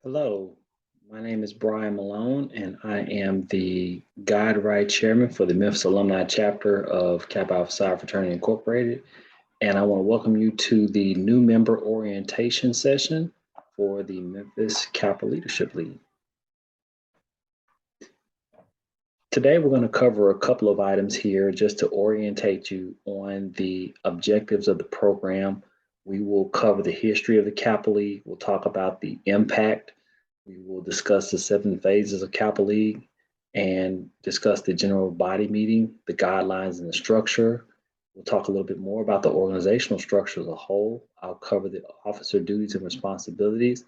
Hello, my name is Brian Malone, and I am the Guide Right Chairman for the Memphis Alumni Chapter of Kappa Alpha Psi Fraternity Incorporated. And I want to welcome you to the new member orientation session for the Memphis Kappa Leadership League. Today, we're going to cover a couple of items here just to orientate you on the objectives of the program. We will cover the history of the Kappa League. We'll talk about the impact. We will discuss the 7 phases of Kappa League and discuss the general body meeting, the guidelines and the structure. We'll talk a little bit more about the organizational structure as a whole. I'll cover the officer duties and responsibilities,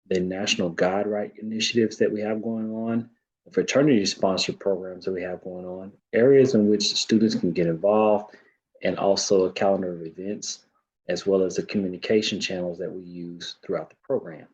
the national guide right initiatives that we have going on, the fraternity sponsored programs that we have going on, areas in which students can get involved, and also a calendar of events, as well as the communication channels that we use throughout the program.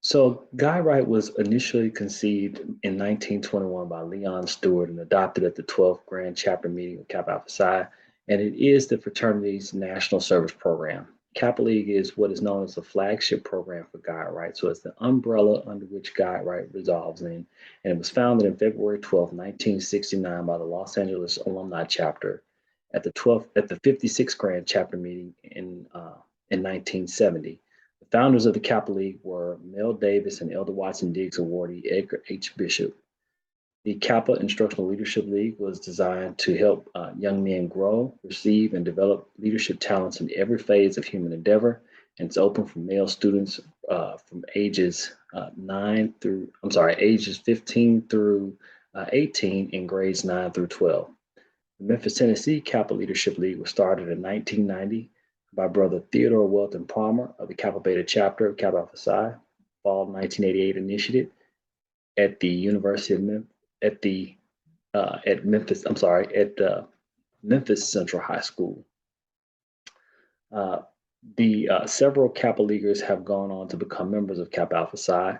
So, Guy Wright was initially conceived in 1921 by Leon Stewart and adopted at the 12th Grand Chapter meeting of Kappa Alpha Psi, and it is the fraternity's national service program. Kappa League is what is known as the flagship program for Guy Wright, so it's the umbrella under which Guy Wright resolves in, and it was founded on February 12, 1969 by the Los Angeles Alumni Chapter at the 56th Grand Chapter meeting in 1970. The founders of the Kappa League were Mel Davis and Elder Watson Diggs awardee Edgar H. Bishop. The Kappa Instructional Leadership League was designed to help young men grow, receive, and develop leadership talents in every phase of human endeavor. And it's open for male students from ages ages 15 through 18 in grades 9 through 12. The Memphis, Tennessee Kappa Leadership League was started in 1990 by Brother Theodore Welton Palmer of the Kappa Beta chapter of Kappa Alpha Psi, fall 1988 initiative at the University of Memphis Central High School. The several Kappa Leaguers have gone on to become members of Kappa Alpha Psi,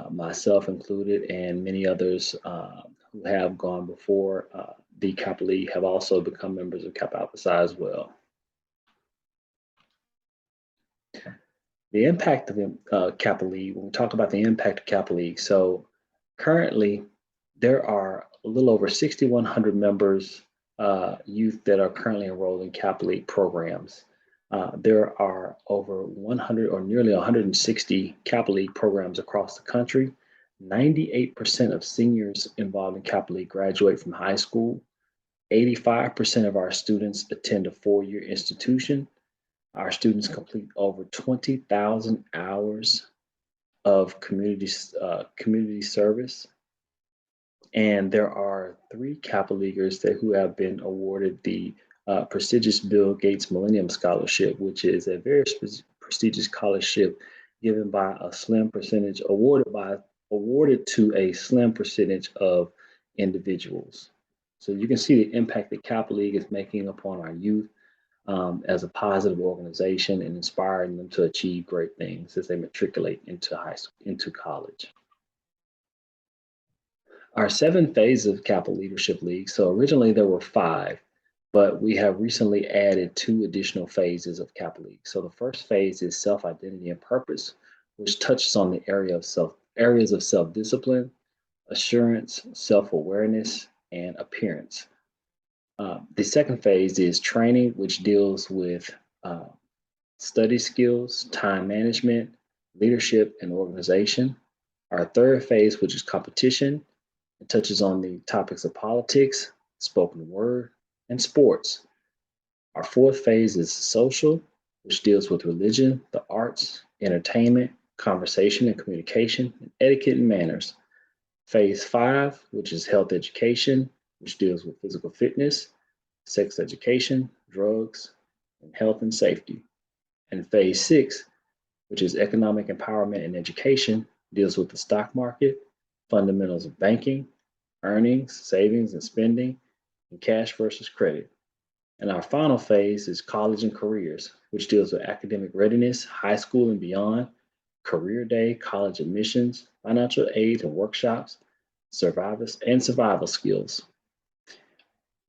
myself included, and many others who have gone before the Kappa League have also become members of Kappa Alpha Psi as well. The impact of Kappa League, when we talk about the impact of Kappa League, so currently there are a little over 6,100 members, youth that are currently enrolled in Kappa League programs. There are over 100 or nearly 160 Kappa League programs across the country. 98% of seniors involved in Kappa League graduate from high school. 85% of our students attend a 4-year institution. Our students complete over 20,000 hours of community service. And there are 3 Kappa Leaguers who have been awarded the prestigious Bill Gates Millennium Scholarship, which is a very prestigious scholarship given by a slim percentage, awarded to a slim percentage of individuals. So you can see the impact that Kappa League is making upon our youth as a positive organization and inspiring them to achieve great things as they matriculate into into college. Our 7 phases of Kappa Leadership League. So originally there were 5, but we have recently added 2 additional phases of Kappa League. So the first phase is self-identity and purpose, which touches on the areas of self-discipline, assurance, self-awareness, and appearance. The second phase is training, which deals with study skills, time management, leadership, and organization. Our third phase, which is competition, it touches on the topics of politics, spoken word, and sports. Our fourth phase is social, which deals with religion, the arts, entertainment, conversation and communication, and etiquette and manners. Phase 5, which is health education, which deals with physical fitness, sex education, drugs, and health and safety. And phase 6, which is economic empowerment and education, deals with the stock market, fundamentals of banking, earnings, savings, and spending, and cash versus credit. And our final phase is college and careers, which deals with academic readiness, high school and beyond, career day, college admissions, financial aid and workshops, survival skills.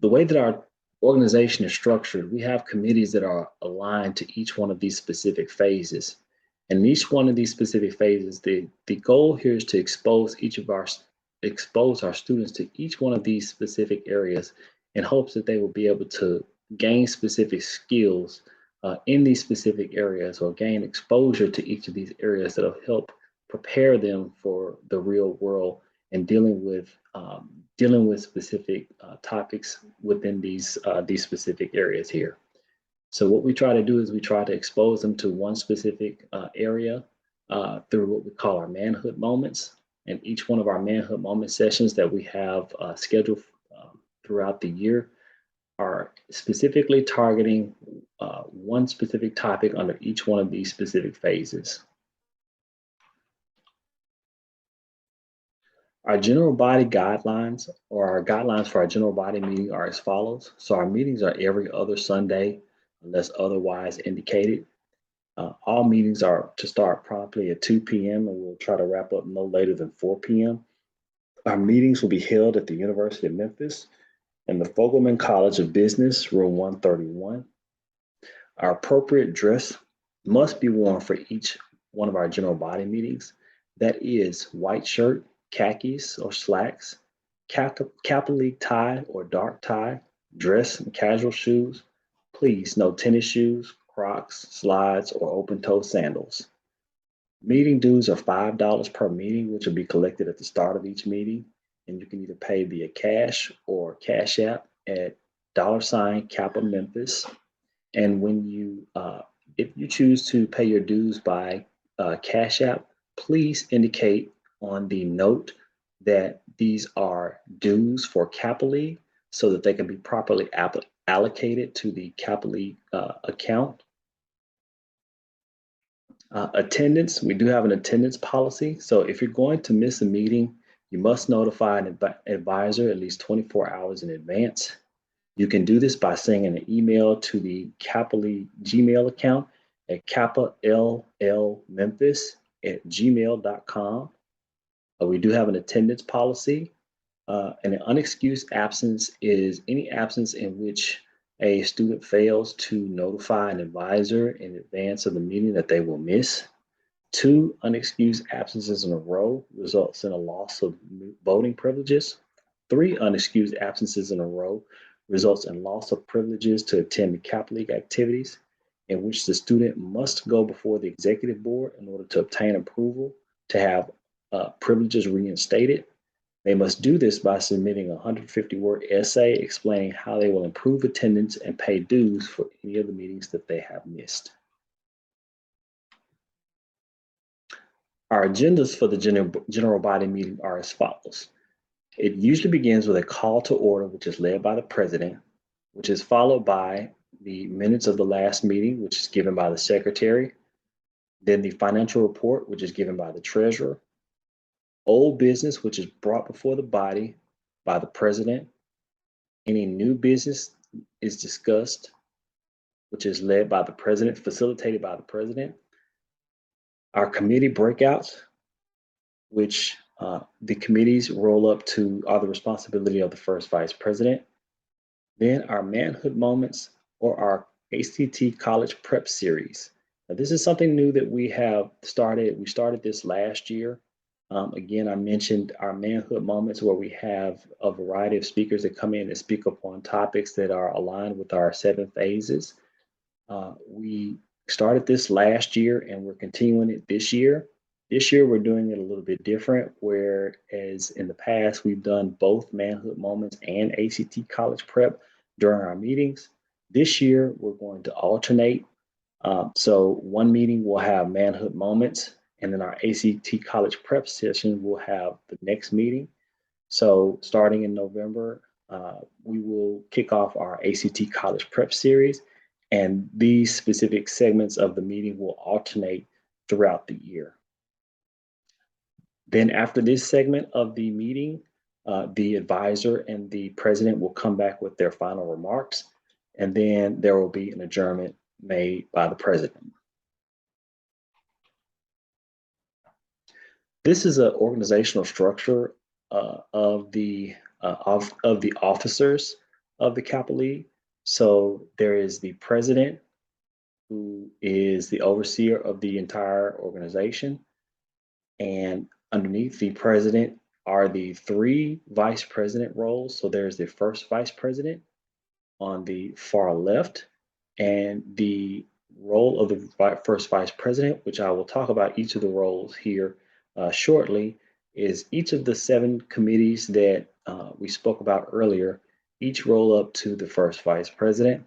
The way that our organization is structured, we have committees that are aligned to each one of these specific phases. And in each one of these specific phases, the goal here is to expose our students to each one of these specific areas in hopes that they will be able to gain specific skills in these specific areas or gain exposure to each of these areas that will help prepare them for the real world and dealing with specific topics within these specific areas here. So what we try to do is we try to expose them to one specific area through what we call our manhood moments. And each one of our manhood moment sessions that we have scheduled throughout the year are specifically targeting one specific topic under each one of these specific phases. Our general body guidelines or our guidelines for our general body meeting are as follows. So our meetings are every other Sunday unless otherwise indicated. All meetings are to start promptly at 2 p.m. and we'll try to wrap up no later than 4 p.m. Our meetings will be held at the University of Memphis in the Fogelman College of Business, room 131. Our appropriate dress must be worn for each one of our general body meetings. That is white shirt, khakis or slacks, Kappa League tie or dark tie, dress and casual shoes. Please, no tennis shoes, Crocs, slides, or open-toe sandals. Meeting dues are $5 per meeting, which will be collected at the start of each meeting. And you can either pay via cash or Cash App at $Kappa Memphis. And if you choose to pay your dues by Cash App, please indicate on the note that these are dues for Kappa League so that they can be properly allocated to the Kappa League account. Attendance, we do have an attendance policy. So if you're going to miss a meeting, you must notify an advisor at least 24 hours in advance. You can do this by sending an email to the Kappa League Gmail account at kappallmemphis@gmail.com. We do have an attendance policy. And an unexcused absence is any absence in which a student fails to notify an advisor in advance of the meeting that they will miss. 2 unexcused absences in a row results in a loss of voting privileges. 3 unexcused absences in a row results in loss of privileges to attend the Kappa League activities, in which the student must go before the executive board in order to obtain approval to have privileges reinstated. They must do this by submitting a 150-word essay explaining how they will improve attendance and pay dues for any of the meetings that they have missed. Our agendas for the general body meeting are as follows. It usually begins with a call to order, which is led by the president, which is followed by the minutes of the last meeting, which is given by the secretary, then the financial report, which is given by the treasurer, old business, which is brought before the body by the president. Any new business is discussed, which is led by the president, facilitated by the president. Our committee breakouts, which the committees roll up to are the responsibility of the first vice president. Then our manhood moments or our ACT college prep series. Now, this is something new that we have started. We started this last year. Again, I mentioned our manhood moments where we have a variety of speakers that come in and speak upon topics that are aligned with our 7 phases. We started this last year and we're continuing it this year. This year, we're doing it a little bit different, whereas in the past, we've done both manhood moments and ACT college prep during our meetings. This year, we're going to alternate. So one meeting will have manhood moments, and then our ACT college prep session will have the next meeting. So starting in November, we will kick off our ACT college prep series, and these specific segments of the meeting will alternate throughout the year. Then after this segment of the meeting, the advisor and the president will come back with their final remarks, and then there will be an adjournment made by the president. This is an organizational structure of the officers of the Kappa League. So there is the president, who is the overseer of the entire organization, and underneath the president are the three vice president roles. So there's the first vice president on the far left, and the role of the first vice president, which I will talk about each of the roles here shortly, is each of the seven committees that we spoke about earlier, each roll up to the first vice president.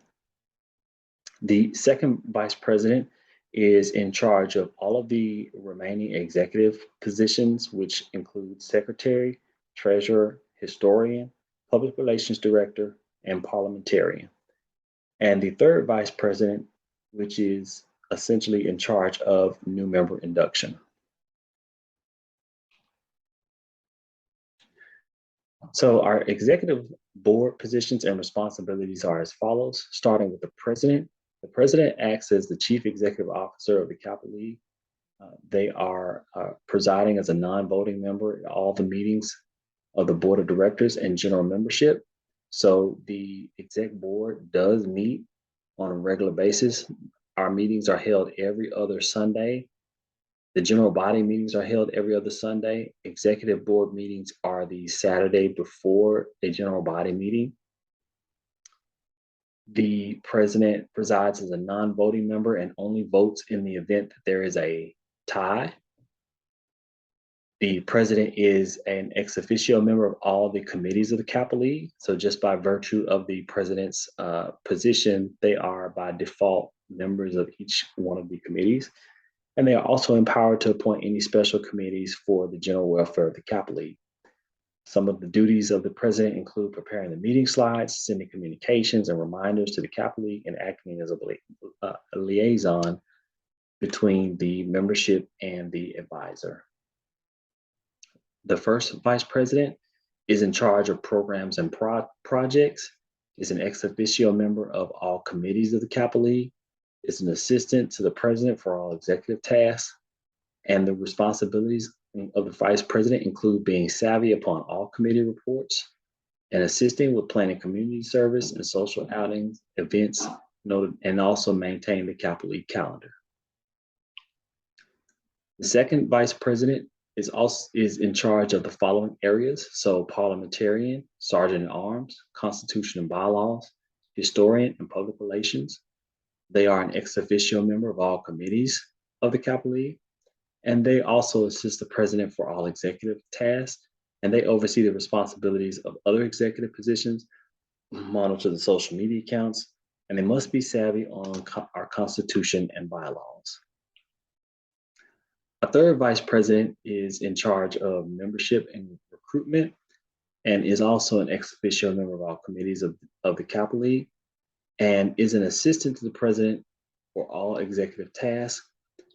The second vice president is in charge of all of the remaining executive positions, which include secretary, treasurer, historian, public relations director, and parliamentarian. And the third vice president, which is essentially in charge of new member induction. So our executive board positions and responsibilities are as follows, starting with the president. The president acts as the chief executive officer of the Kappa League. They are presiding as a non-voting member at all the meetings of the board of directors and general membership. So the exec board does meet on a regular basis. Our meetings are held every other Sunday. The general body meetings are held every other Sunday. Executive board meetings are the Saturday before a general body meeting. The president presides as a non-voting member and only votes in the event that there is a tie. The president is an ex officio member of all the committees of the Kappa League. So just by virtue of the president's position, they are by default members of each one of the committees. And they are also empowered to appoint any special committees for the general welfare of the Kappa League. Some of the duties of the president include preparing the meeting slides, sending communications and reminders to the Kappa League, and acting as a liaison between the membership and the advisor. The first vice president is in charge of programs and projects, is an ex officio member of all committees of the Kappa League, is an assistant to the president for all executive tasks, and the responsibilities of the vice president include being savvy upon all committee reports and assisting with planning community service and social outings, events, and also maintain the Kappa League calendar. The second vice president is in charge of the following areas. So parliamentarian, sergeant at arms, constitution and bylaws, historian, and public relations. They are an ex officio member of all committees of the Kappa League, and they also assist the president for all executive tasks, and they oversee the responsibilities of other executive positions, monitor the social media accounts, and they must be savvy on our constitution and bylaws. A third vice president is in charge of membership and recruitment, and is also an ex officio member of all committees of the Kappa League, and is an assistant to the president for all executive tasks,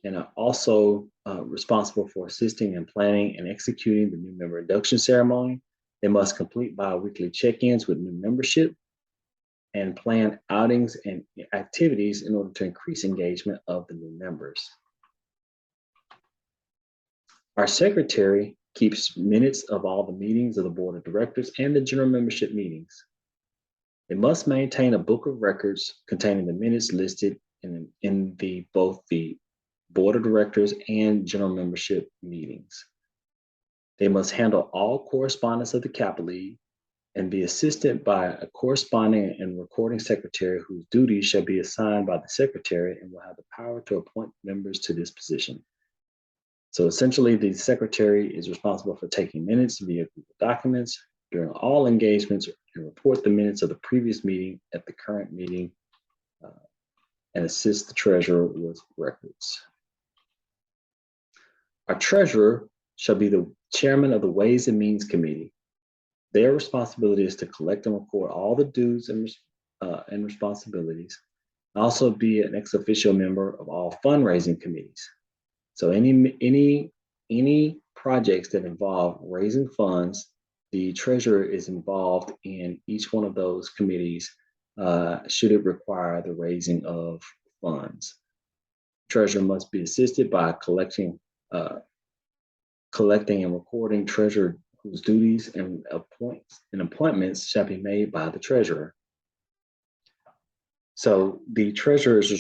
and are also responsible for assisting in planning and executing the new member induction ceremony. They must complete bi-weekly check-ins with new membership and plan outings and activities in order to increase engagement of the new members. Our secretary keeps minutes of all the meetings of the board of directors and the general membership meetings. They must maintain a book of records containing the minutes listed in both the board of directors and general membership meetings. They must handle all correspondence of the Kappa League and be assisted by a corresponding and recording secretary whose duties shall be assigned by the secretary and will have the power to appoint members to this position. So essentially, the secretary is responsible for taking minutes via Google Documents during all engagements and report the minutes of the previous meeting at the current meeting and assist the treasurer with records. Our treasurer shall be the chairman of the Ways and Means Committee. Their responsibility is to collect and record all the dues and responsibilities, and also be an ex officio member of all fundraising committees. So any projects that involve raising funds, the treasurer is involved in each one of those committees should it require the raising of funds. Treasurer must be assisted by collecting collecting and recording treasurer whose duties and appointments shall be made by the treasurer. So the treasurer is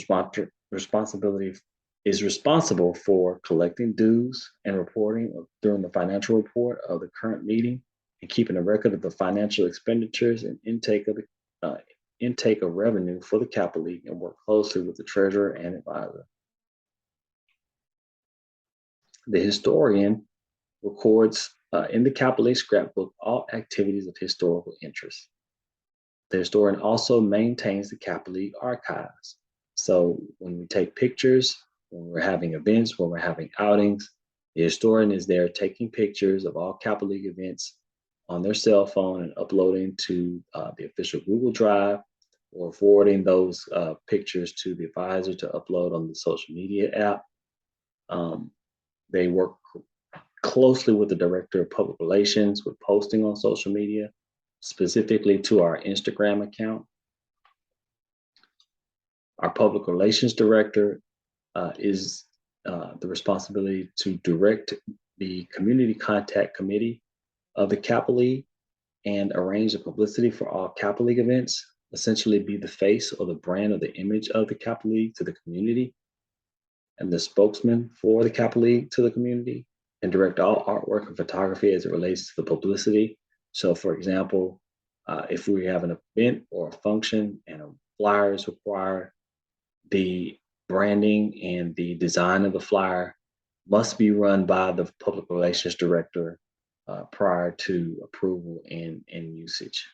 responsible for collecting dues and reporting during the financial report of the current meeting and keeping a record of the financial expenditures and intake of revenue for the Kappa League, and work closely with the treasurer and advisor. The historian records in the Kappa League scrapbook all activities of historical interest. The historian also maintains the Kappa League archives. So when we take pictures, when we're having events, when we're having outings, the historian is there taking pictures of all Kappa League events on their cell phone and uploading to the official Google Drive, or forwarding those pictures to the advisor to upload on the social media app. They work closely with the director of public relations with posting on social media, specifically to our Instagram account. Our public relations director is the responsibility to direct the community contact committee of the Kappa League and arrange the publicity for all Kappa League events, essentially be the face or the brand or the image of the Kappa League to the community, and the spokesman for the Kappa League to the community, and direct all artwork and photography as it relates to the publicity. So for example, if we have an event or a function and a flyer is required, the branding and the design of the flyer must be run by the public relations director prior to approval and usage.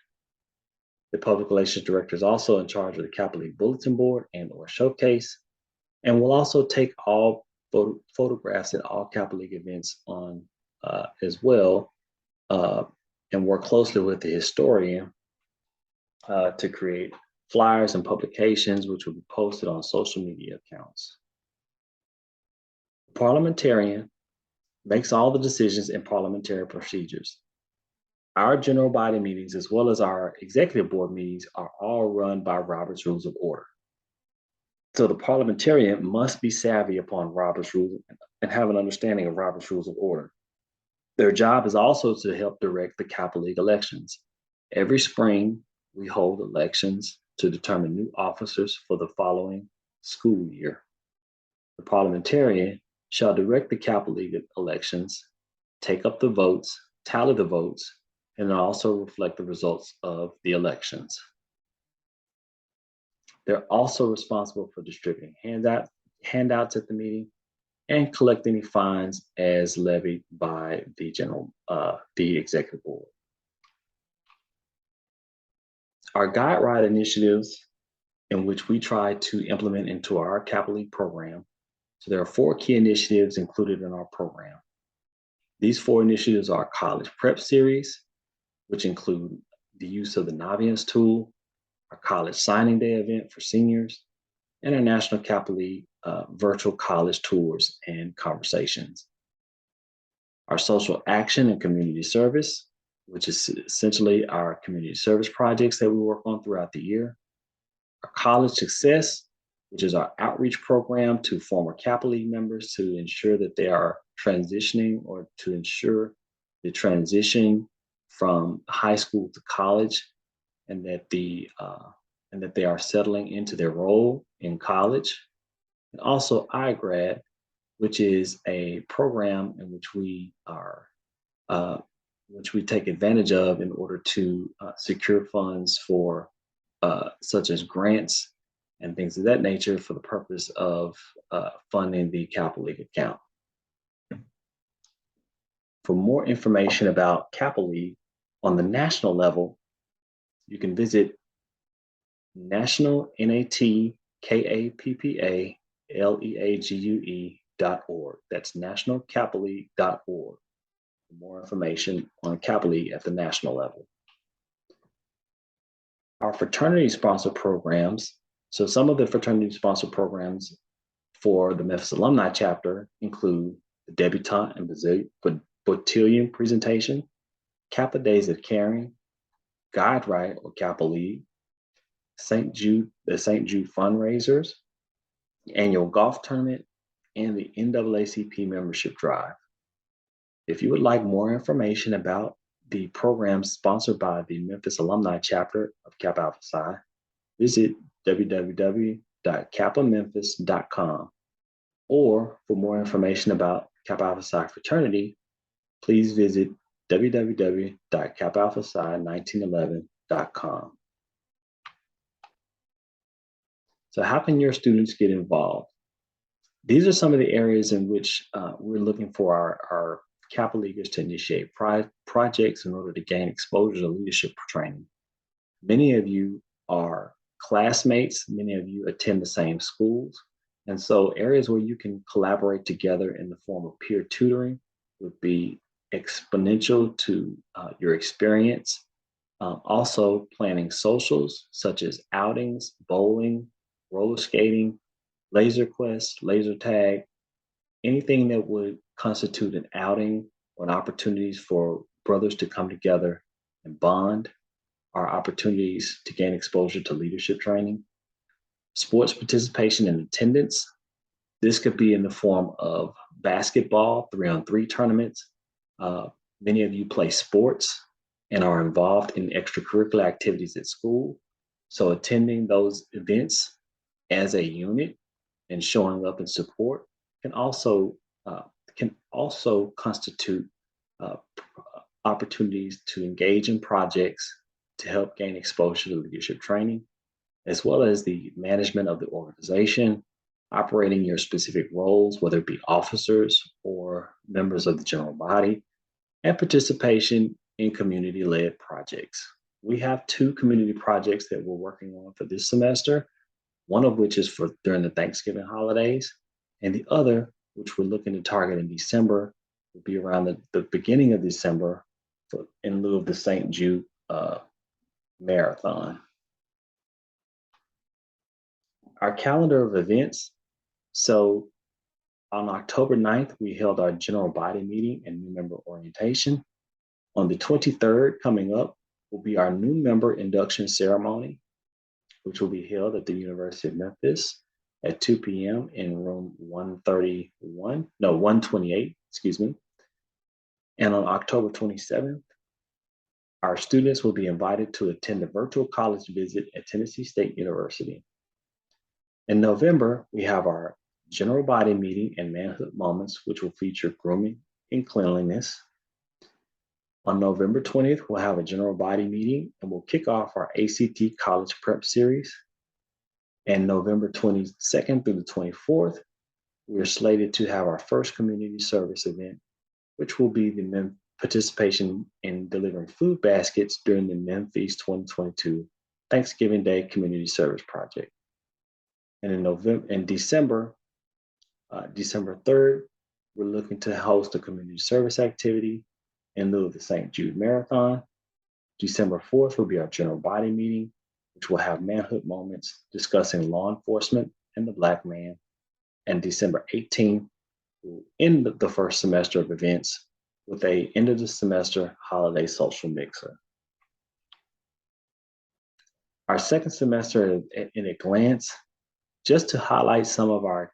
The public relations director is also in charge of the Kappa League bulletin board and or showcase, and will also take all photographs at all Kappa League events on as well, and work closely with the historian to create flyers and publications which will be posted on social media accounts. The parliamentarian makes all the decisions in parliamentary procedures. Our general body meetings, as well as our executive board meetings, are all run by Robert's Rules of Order. So the parliamentarian must be savvy upon Robert's Rules and have an understanding of Robert's Rules of Order. Their job is also to help direct the Kappa League elections. Every spring, we hold elections to determine new officers for the following school year. The parliamentarian shall direct the Kappa League elections, take up the votes, tally the votes, and also reflect the results of the elections. They're also responsible for distributing handouts at the meeting and collect any fines as levied by the executive board. Our guide ride initiatives, in which we try to implement into our Kappa League program. So there are 4 key initiatives included in our program. These 4 initiatives are College Prep Series, which include the use of the Naviance tool, our College Signing Day event for seniors, and our National Kappa League virtual college tours and conversations. Our Social Action and Community Service, which is essentially our community service projects that we work on throughout the year. Our College Success, which is our outreach program to former Kappa League members to ensure that they are transitioning, or to ensure the transition from high school to college, and that they are settling into their role in college. And also iGrad, which is a program in which we take advantage of in order to secure funds for such as grants and things of that nature for the purpose of funding the Kappa League account. For more information about Kappa League on the national level, you can visit nationalkappaleague.org. That's nationalkappaleague.org for more information on Kappa League at the national level. Our fraternity sponsor programs. So some of the fraternity sponsor programs for the Memphis Alumni Chapter include the Debutante and Battalion presentation, Kappa Days of Caring, Guide Ride or Kappa League, the St. Jude fundraisers, the annual golf tournament, and the NAACP membership drive. If you would like more information about the programs sponsored by the Memphis Alumni Chapter of Kappa Alpha Psi, visit www.kappamemphis.com. Or for more information about Kappa Alpha Psi fraternity, please visit www.kappaalphapsi1911.com. So how can your students get involved? These are some of the areas in which we're looking for our Kappa Leaguers to initiate projects in order to gain exposure to leadership training. Many of you are classmates, many of you attend the same schools. And so areas where you can collaborate together in the form of peer tutoring would be exponential to your experience. Also planning socials such as outings, bowling, roller skating, laser quest, laser tag, anything that would constitute an outing or an opportunities for brothers to come together and bond are opportunities to gain exposure to leadership training. Sports participation and attendance. This could be in the form of basketball, 3-on-3 tournaments. Many of you play sports and are involved in extracurricular activities at school. So attending those events as a unit and showing up in support can also constitute uh, opportunities to engage in projects to help gain exposure to leadership training, as well as the management of the organization, operating your specific roles, whether it be officers or members of the general body, and participation in community-led projects. We have 2 community projects that we're working on for this semester, one of which is for during the Thanksgiving holidays, and the other, which we're looking to target in December, will be around the beginning of December in lieu of the St. Jude Marathon. Our calendar of events. So on October 9th, we held our general body meeting and new member orientation. On the 23rd, coming up, will be our new member induction ceremony, which will be held at the University of Memphis at 2 p.m. in room 128, excuse me. And on October 27th, our students will be invited to attend a virtual college visit at Tennessee State University. In November, we have our general body meeting and manhood moments, which will feature grooming and cleanliness. On November 20th, we'll have a general body meeting and we'll kick off our ACT College Prep Series. And November 22nd through the 24th, we're slated to have our first community service event, which will be the participation in delivering food baskets during the Memphis 2022 Thanksgiving Day Community Service Project. And in December 3rd, we're looking to host a community service activity in lieu of the St. Jude Marathon. December 4th will be our general body meeting, which will have manhood moments discussing law enforcement and the Black man. And December 18th will end the first semester of events with a end of the semester holiday social mixer. Our second semester in a glance, just to highlight some of our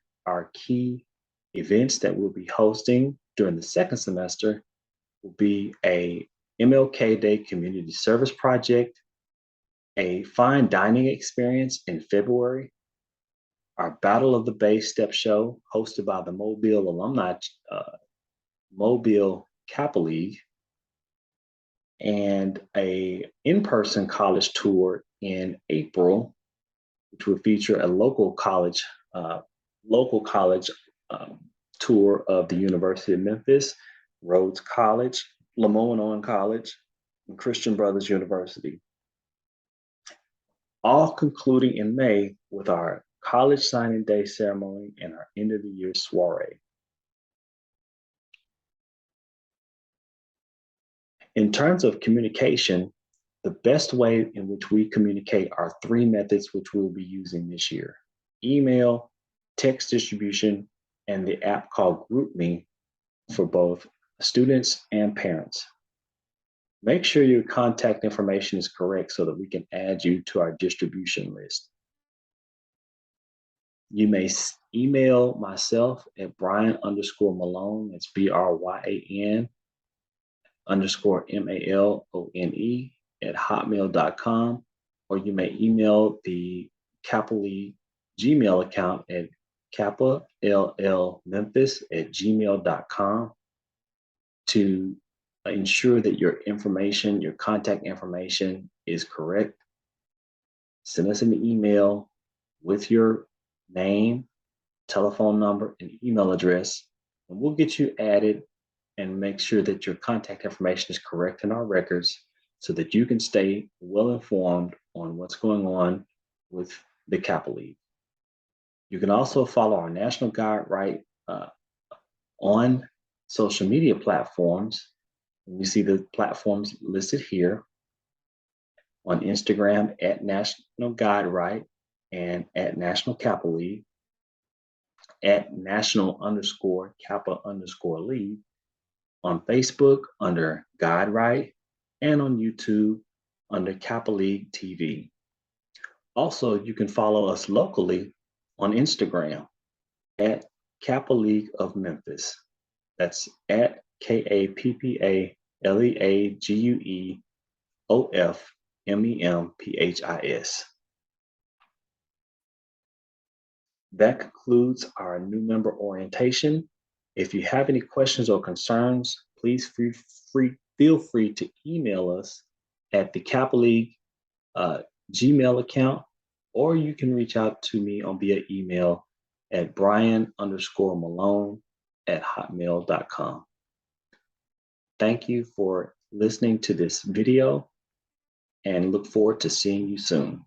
key events that we'll be hosting during the second semester will be a MLK Day Community Service Project, a fine dining experience in February, our Battle of the Bay Step Show hosted by the Mobile Kappa League, and a in-person college tour in April, which will feature a local college tour of the University of Memphis, Rhodes College, Lemoyne College, and Christian Brothers University. All concluding in May with our college signing day ceremony and our end of the year soiree. In terms of communication, the best way in which we communicate are 3 methods which we'll be using this year: email, text distribution, and the app called GroupMe for both students and parents. Make sure your contact information is correct so that we can add you to our distribution list. You may email myself at Brian_Malone, that's Bryan underscore MALONE at hotmail.com, or you may email the Kappa League Gmail account at Kappa LL Memphis at gmail.com to ensure that your information, your contact information is correct. Send us an email with your name, telephone number, and email address, and we'll get you added and make sure that your contact information is correct in our records so that you can stay well informed on what's going on with the Kappa League. You can also follow our National Guide Right on social media platforms. You see the platforms listed here on Instagram at National Guide Right and at National Kappa League, at National underscore Kappa underscore League, on Facebook under Guide Right, and on YouTube under Kappa League TV. Also, you can follow us locally on Instagram at Kappa League of Memphis. That's at KAPPALEAGUEOFMEMPHIS. That concludes our new member orientation. If you have any questions or concerns, please feel free to email us at the Kappa League Gmail account, or you can reach out to me on via email at Brian_Malone at hotmail.com. Thank you for listening to this video and look forward to seeing you soon.